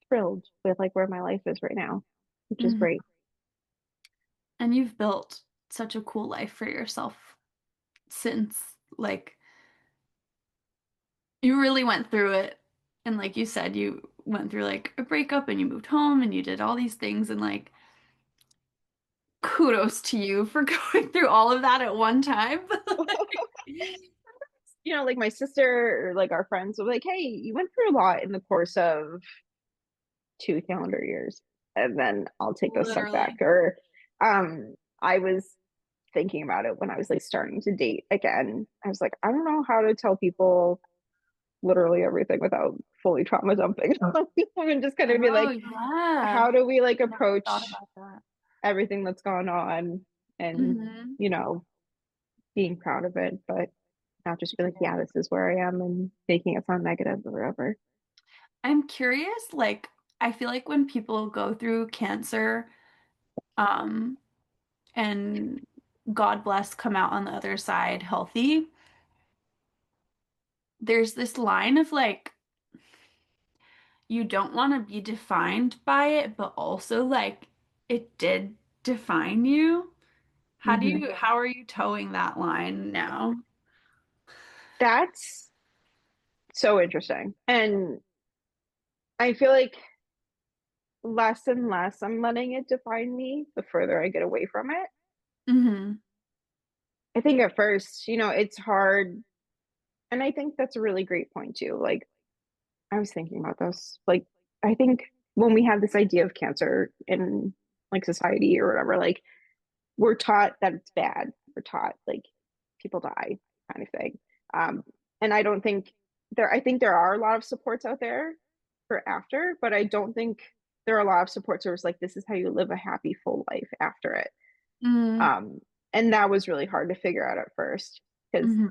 thrilled with like where my life is right now, which is mhm. great. And you've built such a cool life for yourself since like you really went through it. And like you said, you went through like a breakup and you moved home and you did all these things and like kudos to you for going through all of that at one time. Like my sister or like our friends will be like, hey, you went through a lot in the course of 2 calendar years. And then I'll take a step back. Literally. Or I was thinking about it when I was like starting to date again. I was like, I don't know how to tell people literally everything without fully trauma dumping. And just kind of be Oh like, yeah. how do we like Never thought approach about that. everything that's gone on and, Hmm. you know, being proud of it, but not just be like, yeah, this is where I am and making it sound negative or whatever. I'm curious, like, I feel like when people go through cancer, um, and God bless, come out on the other side healthy, there's this line of like, you don't want to be defined by it, but also like, it did define you. Hmm. How are you towing that line now? That's so interesting. And I feel like less and less I'm letting it define me the further I get away from it. Hmm. I think at first, it's hard. And I think that's a really great point too. Like, I was thinking about this. Like, I think when we have this idea of cancer in like society or whatever, like, we're taught that it's bad. We're taught like people die kind of thing. Um, and I think there are a lot of supports out there for after, but I don't think there are a lot of supports where it's like, this is how you live a happy, full life after it. Mm-hmm. Um, and that was really hard to figure out at first because Hmm.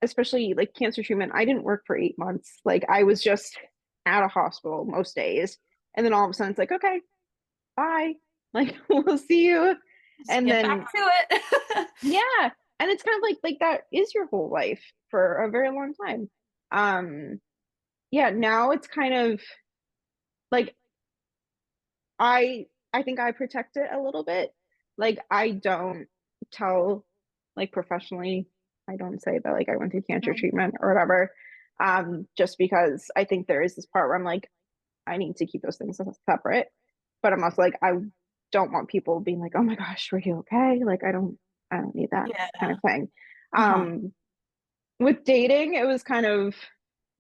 especially like cancer treatment, I didn't work for 8 months. Like I was just at a hospital most days. And then all of a sudden it's like, okay, bye. Like we'll see you. Just And get back then to it. yeah, and it's kind of like that is your whole life for a very long time. Um, yeah, now it's kind of like I I think I protect it a little bit. Like I don't tell like professionally, I don't say that like I went through cancer Mm. treatment or whatever. Just because I think there is this part where I'm like, I need to keep those things separate. But I'm also like, I don't want people being like, oh my gosh, were you okay? Like I don't need that kind Yeah. of thing. Uh-huh. Um, with dating, it was kind of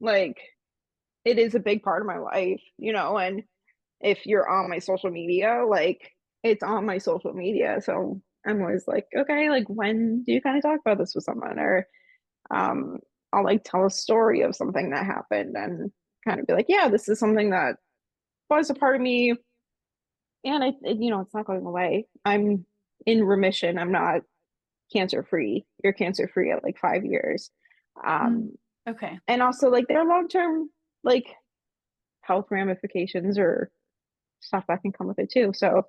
like it is a big part of my life, you know, and if you're on my social media, like it's on my social media. So I'm always like, okay, like when do you kind of talk about this with someone? Or um I'll like tell a story of something that happened and kind of be like, yeah, this is something that was a part of me and you know, it's not going away. I'm in remission. I'm not cancer free. You're cancer free at like 5 years. Mm. Um Okay. and also like there are long-term like health ramifications or stuff that can come with it too. So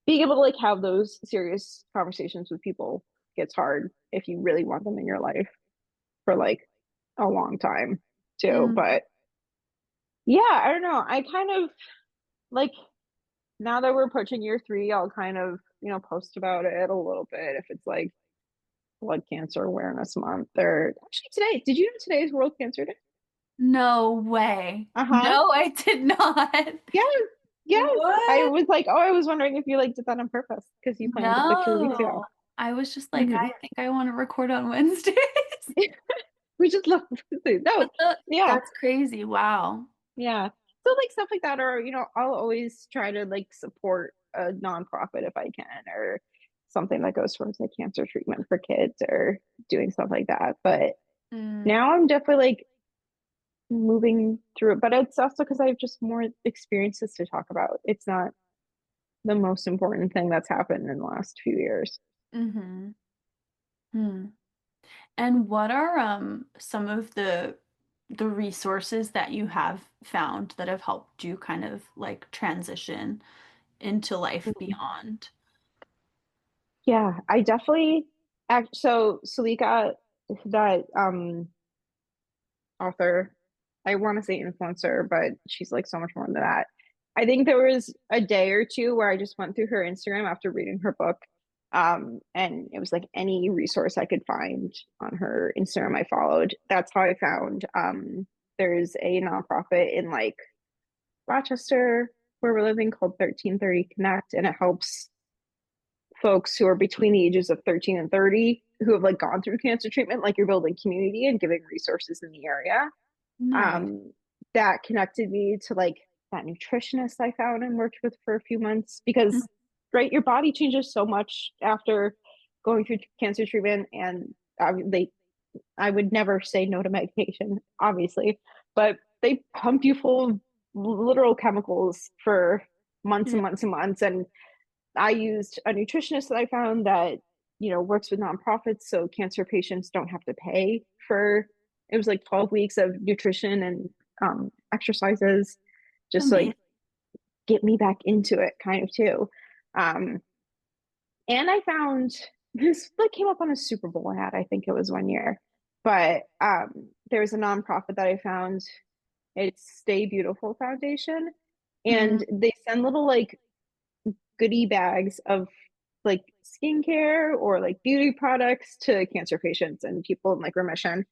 being able to like have those serious conversations with people gets hard if you really want them in your life for like a long time too. Mm. But yeah, I don't know. I kind of like now that we're approaching year three, I'll kind of, you know, post about it a little bit if it's like Blood Cancer Awareness Month or actually today. Did you know today is World Cancer Day? No way. Uh-huh. No, I did not. Yes. Yes. I What? was like, oh, I was wondering if you like did that on purpose because you planned it like 2 weeks ago. No. I was just like, Hmm I think I want to record on Wednesdays. We just love food. No, yeah, That's crazy. Wow. yeah. So like stuff like that, or you know, I'll always try to like support a nonprofit if I can, or something that goes towards like cancer treatment for kids, or doing stuff like that. But Mm. now I'm definitely like moving through it. But it's also because I have just more experiences to talk about. It's not the most important thing that's happened in the last few years. Mm-hmm. Hmm. And what are some of the resources that you have found that have helped you kind of like transition into life Mhm. beyond? Yeah, I definitely act so Salika, that author. I want to say influencer, but she's like so much more than that. I think there was a day or two where I just went through her Instagram after reading her book. And it was like any resource I could find on her Instagram I followed. That's how I found there's a nonprofit in like Rochester where we're living called 1330 Connect, and it helps folks who are between the ages of 13 and 30 who have like gone through cancer treatment, like you're building community and giving resources in the area. Nice. um, that connected me to like that nutritionist I found and worked with for a few months because right, your body changes so much after going through cancer treatment, and they I would never say no to medication, obviously, but they pump you full of literal chemicals for months Yeah. and months and months. And I used a nutritionist that I found that, you know, works with nonprofits so cancer patients don't have to pay for it was like 12 weeks of nutrition and exercises just to, Amazing. like get me back into it kind of too. Um, and I found this like came up on a Super Bowl ad, I think it was one year. But there's a nonprofit that I found. It's Stay Beautiful Foundation. Mm. And they send little like goodie bags of like skincare or like beauty products to cancer patients and people in like remission.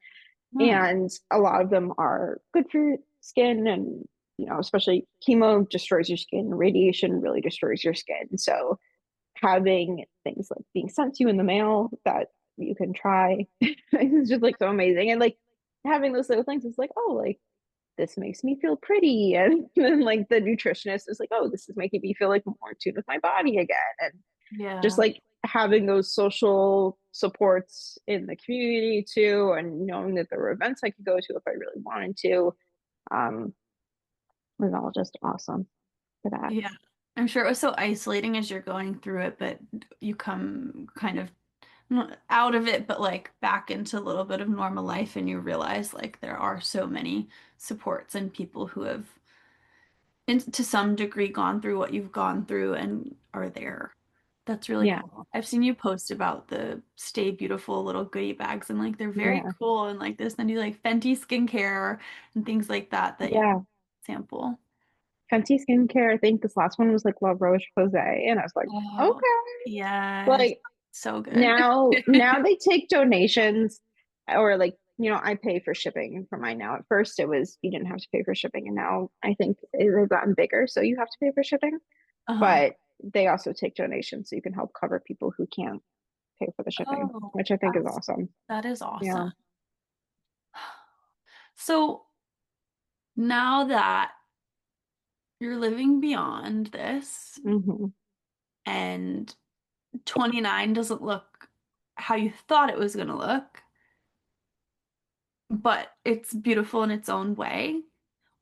Nice. And a lot of them are good for your skin, and you know, especially chemo destroys your skin, radiation really destroys your skin. So having things like being sent to you in the mail that you can try is just like so amazing. And like having those little things is like, oh, like this makes me feel pretty. And then like the nutritionist is like, oh, this is making me feel like more in tune with my body again. And just Yeah. like having those social supports in the community too, and knowing that there were events I could go to if I really wanted to, um, was all just awesome for that. Yeah. I'm sure it was so isolating as you're going through it, but you come kind of not out of it, but like back into a little bit of normal life, and you realize like there are so many supports and people who have to some degree gone through what you've gone through and are there. That's really Yeah. cool. I've seen you post about the Stay Beautiful little goodie bags and like they're very Yeah. cool and like this. Then do like Fenty skincare and things like that that you Yeah. sample. Fenty skincare. I think this last one was like La Roche Posay, and I was like, Oh, okay. yes. Like So good. now they take donations, or like, I pay for shipping for mine now. At first it was you didn't have to pay for shipping, and now I think they've gotten bigger, so you have to pay for shipping. Uh-huh. But they also take donations, so you can help cover people who can't pay for the shipping, Oh, which I think is awesome. that is Yeah. awesome. So now that you're living beyond this Hmm. and 29 doesn't look how you thought it was going to look, but it's beautiful in its own way.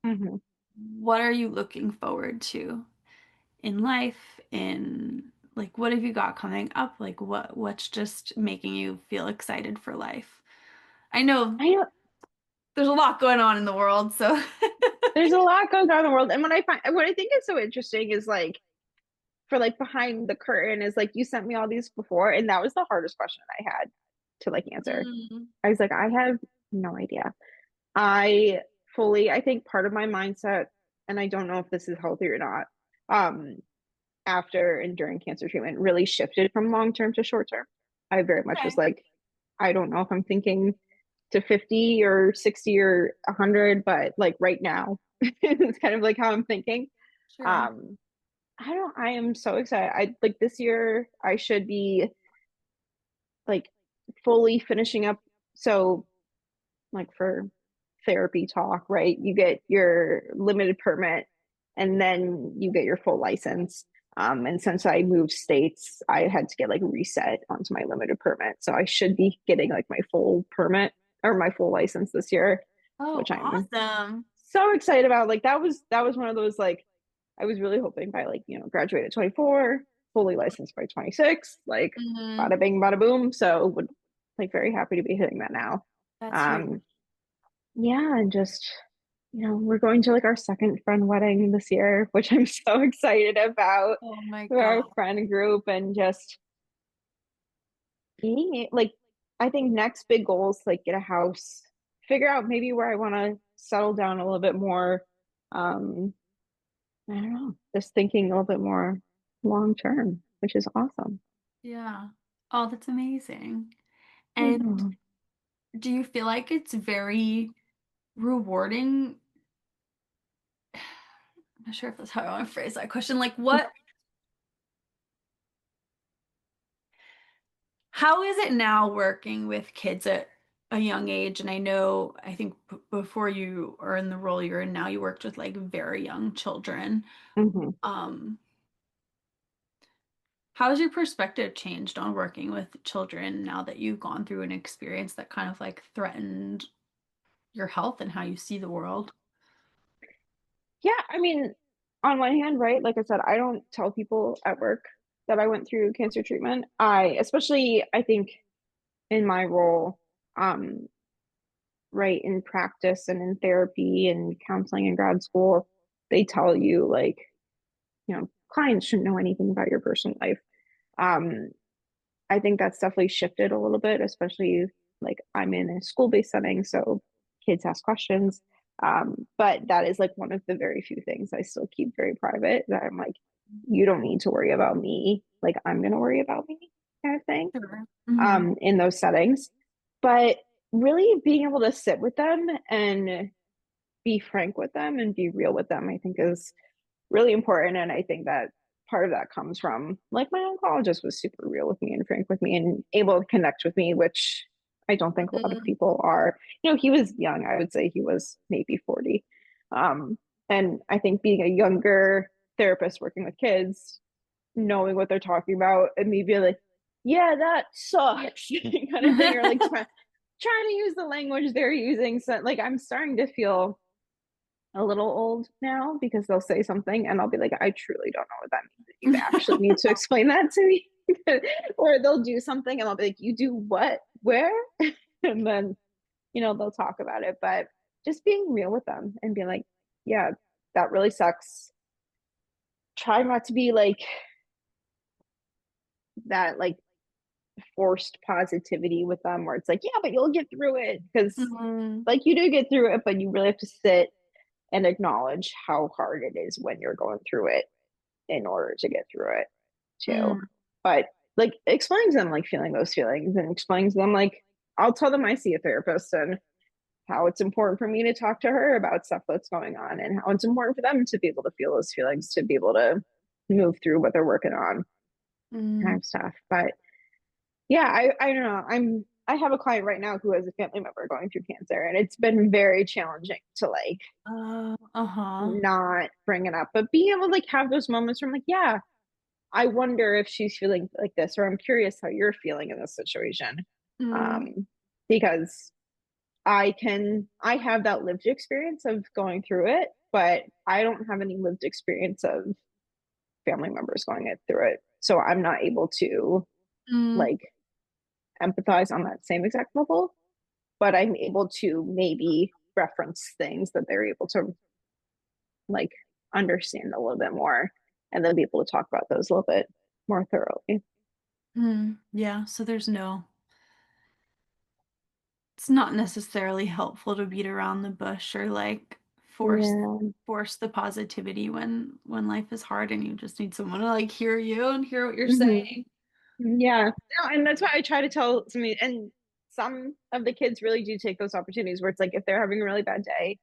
Hmm. What are you looking forward to in life? In like what have you got coming up? Like what's just making you feel excited for life? I know I know there's a lot going on in the world, so there's a lot going on in the world, and what I think is so interesting is like, for like behind the curtain, is like you sent me all these before, and that was the hardest question I had to like answer. Mm, I was like, I have no idea. I think part of my mindset, and I don't know if this is healthy or not, um, after and during cancer treatment really shifted from long term to short term. I very much was okay, like, I don't know if I'm thinking to 50 or 60 or 100, but like right now, it's kind of like how I'm thinking. sure. Um, I am so excited. I like this year, I should be like fully finishing up. So, like for therapy talk, right? You get your limited permit and then you get your full license. And since I moved states, I had to get like reset onto my limited permit. So I should be getting like my full permit or my full license this year, Oh, which I'm awesome. so excited about. Like that was one of those, like, I was really hoping by like, graduate at 24, fully licensed by 26, like Hmm. bada bing, bada boom. So would like very happy to be hitting that now. That's huge. Um, yeah, and just, we're going to like our second friend wedding this year, which I'm so excited about, Oh my for our God. friend group, and just being like, I think next big goal is like get a house, figure out maybe where I want to settle down a little bit more. Um, I don't know, just thinking a little bit more long term, which is awesome. Yeah. Oh, that's amazing. I And know. do you feel like it's very rewarding? I'm not sure if that's how I want to phrase that question. Like how is it now working with kids at a young age? And I know, I think before you are in the role you're in now, you worked with like very young children. Hmm. Um, how has your perspective changed on working with children now that you've gone through an experience that kind of like threatened your health and how you see the world? Yeah, I mean, on one hand, right? Like I said, I don't tell people at work that I went through cancer treatment. Especially, I think in my role, um, right, in practice and in therapy and counseling in grad school, they tell you like, clients shouldn't know anything about your personal life. Um, I think that's definitely shifted a little bit, especially like I'm in a school-based setting, so kids ask questions. But that is like one of the very few things I still keep very private, that I'm like, you don't need to worry about me. Like I'm gonna worry about me, kind of thing, Sure. Hmm. in those settings. But really being able to sit with them and be frank with them and be real with them, I think is really important. And I think that part of that comes from like my oncologist was super real with me and frank with me and able to connect with me, which I don't think a lot of Hmm. people are. He was young. I would say he was maybe 40. Um, and I think being a younger therapist working with kids, knowing what they're talking about, and me being like, yeah, that sucks, kind of thing, or like trying to use the language they're using. So like I'm starting to feel a little old now, because they'll say something and I'll be like, I truly don't know what that means. You actually need to explain that to me. Or they'll do something and I'll be like, you do what? Where? And then, they'll talk about it. But just being real with them and being like, yeah, that really sucks. try not to be like that, like forced positivity with them where it's like, yeah, but you'll get through it. Because Mm-hmm. like you do get through it, but you really have to sit and acknowledge how hard it is when you're going through it in order to get through it too. But like explains them like feeling those feelings and explains them like I'll tell them I see a therapist and how it's important for me to talk to her about stuff that's going on and how it's important for them to be able to feel those feelings to be able to move through what they're working on kind Mm-hmm. of stuff. But yeah, I don't know. I have a client right now who has a family member going through cancer and it's been very challenging to like Uh-huh. not bring it up, but being able to like have those moments where I'm like, yeah, I wonder if she's feeling like this, or I'm curious how you're feeling in this situation. Mm-hmm. Because I have that lived experience of going through it, but I don't have any lived experience of family members going it through it. So I'm not able to like empathize on that same exact level, but I'm able to maybe reference things that they're able to like understand a little bit more and then be able to talk about those a little bit more thoroughly. Yeah, so it's not necessarily helpful to beat around the bush or like force Yeah. force the positivity when life is hard and you just need someone to like hear you and hear what you're Mm-hmm. saying. Yeah. No, and that's why I try to tell somebody, and some of the kids really do take those opportunities where it's like if they're having a really bad day,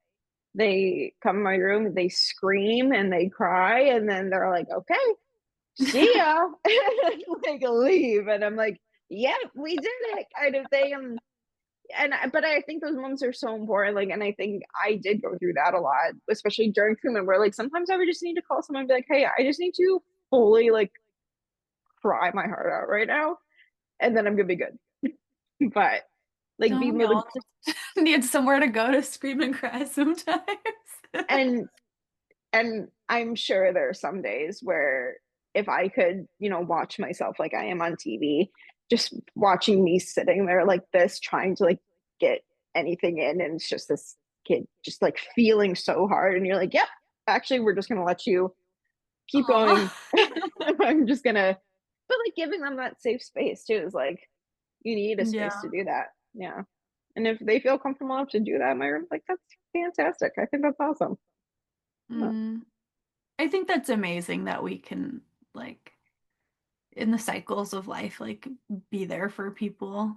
they come in my room, they scream and they cry, and then they're like, okay, see ya, and like leave. And I'm like, yep, we did it, kind of thing. But I think those moments are so important. Like, and I think I did go through that a lot, especially during treatment, where like sometimes I would just need to call someone and be like, hey, I just need to fully like cry my heart out right now, and then I'm gonna be good. But like Don't being we able all to, just need somewhere to go to scream and cry sometimes? and I'm sure there are some days where if I could, watch myself like I am on TV, just watching me sitting there like this, trying to like get anything in, and it's just this kid just like feeling so hard, and you're like, yep, actually, we're just gonna let you keep Aw. going. I'm just gonna, but like giving them that safe space too is like, you need a space to Yeah. do that. Yeah. And if they feel comfortable enough to do that in my room, like that's fantastic. I think that's awesome. Yeah. Mm. I think that's amazing that we can like in the cycles of life like be there for people.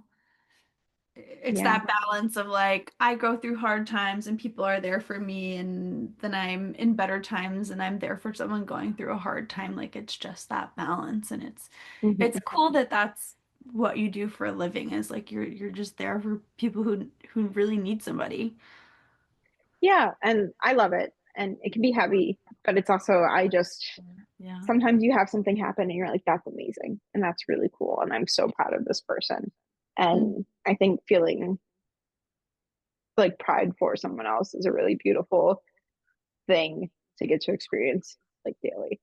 It's Yeah. that balance of like I go through hard times and people are there for me and then I'm in better times and I'm there for someone going through a hard time. Like it's just that balance and it's Mhm. cool that that's what you do for a living is like you're just there for people who really need somebody. Yeah. And I love it. And it can be heavy, but it's also, I just, Yeah. sometimes you have something happen and you're like, that's amazing. And that's really cool. And I'm so proud of this person. Mm. And I think feeling like pride for someone else is a really beautiful thing to get to experience like daily.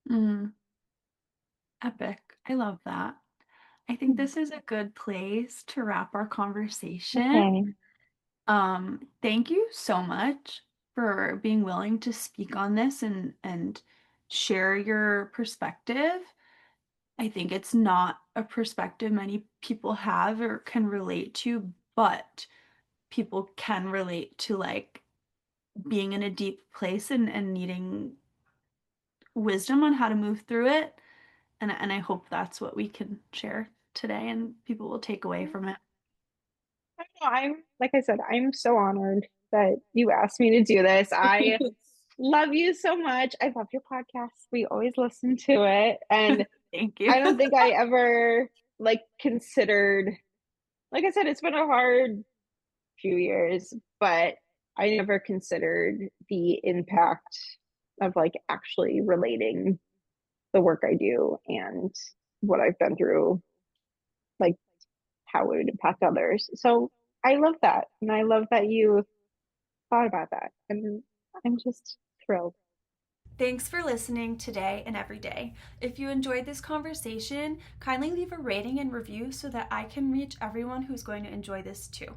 Mm. Epic. I love that. I think this is a good place to wrap our conversation. Okay. Thank you so much for being willing to speak on this and share your perspective. I think it's not a perspective many people have or can relate to, but people can relate to like being in a deep place and needing wisdom on how to move through it. And I hope that's what we can share today and people will take away from it. I'm, like I said, I'm so honored that you asked me to do this. I love you so much. I love your podcast. We always listen to it. And Thank you. I don't think I ever like considered, like I said, it's been a hard few years, but I never considered the impact of like actually relating the work I do and what I've been through, like how it would impact others. So I love that. And I love that you thought about that. And I'm just thrilled. Thanks for listening today and every day. If you enjoyed this conversation, kindly leave a rating and review so that I can reach everyone who's going to enjoy this too.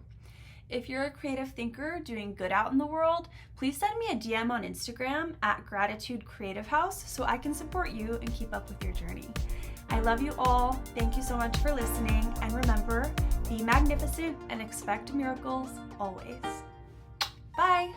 If you're a creative thinker doing good out in the world, please send me a DM on Instagram at Gratitude Creative House so I can support you and keep up with your journey. I love you all. Thank you so much for listening. And remember, be magnificent and expect miracles always. Bye.